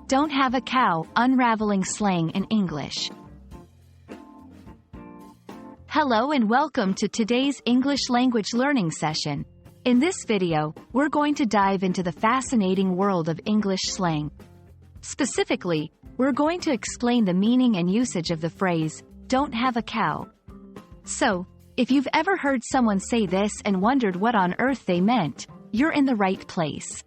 Don't have a cow, unraveling slang in English. Hello and welcome to today's English language learning session. In this video, we're going to dive into the fascinating world of English slang. Specifically, we're going to explain the meaning and usage of the phrase, don't have a cow. So, if you've ever heard someone say this and wondered what on earth they meant, you're in the right place.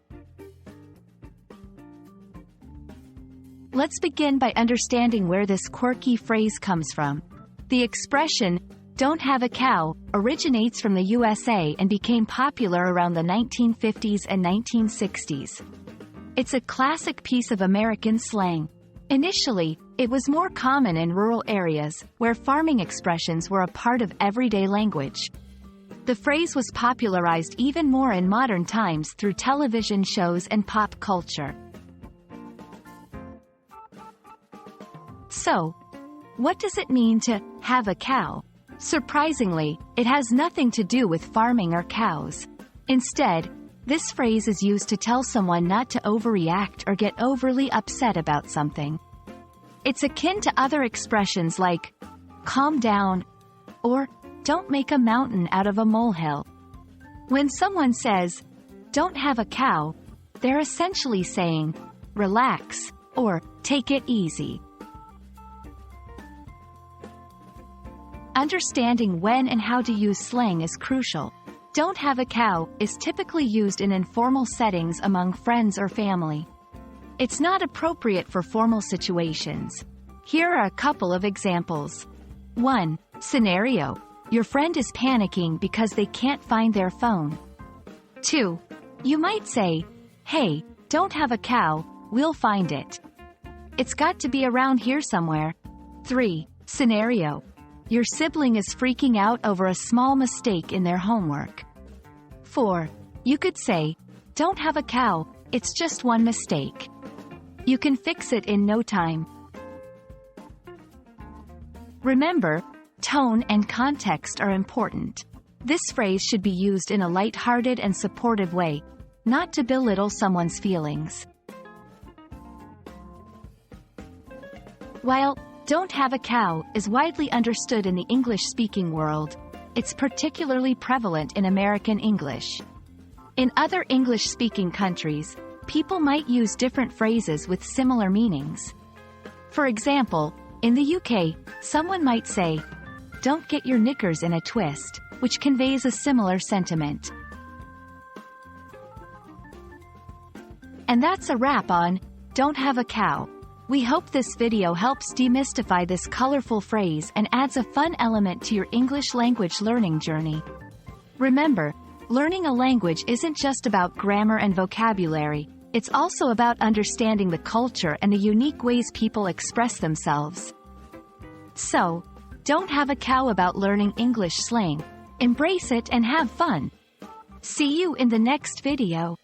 Let's begin by understanding where this quirky phrase comes from. The expression, don't have a cow, originates from the USA and became popular around the 1950s and 1960s. It's a classic piece of American slang. Initially, it was more common in rural areas, where farming expressions were a part of everyday language. The phrase was popularized even more in modern times through television shows and pop culture. So, what does it mean to have a cow? Surprisingly, it has nothing to do with farming or cows. Instead, this phrase is used to tell someone not to overreact or get overly upset about something. It's akin to other expressions like, calm down, or don't make a mountain out of a molehill. When someone says, don't have a cow, they're essentially saying, relax, or take it easy. Understanding when and how to use slang is crucial. Don't have a cow is typically used in informal settings among friends or family. It's not appropriate for formal situations. Here are a couple of examples. 1. Scenario. Your friend is panicking because they can't find their phone. 2. You might say, hey, don't have a cow, we'll find it. It's got to be around here somewhere. 3. Scenario. Your sibling is freaking out over a small mistake in their homework. 4. You could say, don't have a cow, it's just one mistake. You can fix it in no time. Remember, tone and context are important. This phrase should be used in a light-hearted and supportive way, not to belittle someone's feelings. While don't have a cow is widely understood in the English-speaking world, it's particularly prevalent in American English. In other English-speaking countries, people might use different phrases with similar meanings. For example, in the UK, someone might say, don't get your knickers in a twist, which conveys a similar sentiment. And that's a wrap on, don't have a cow. We hope this video helps demystify this colorful phrase and adds a fun element to your English language learning journey. Remember, learning a language isn't just about grammar and vocabulary, it's also about understanding the culture and the unique ways people express themselves. So, don't have a cow about learning English slang. Embrace it and have fun. See you in the next video.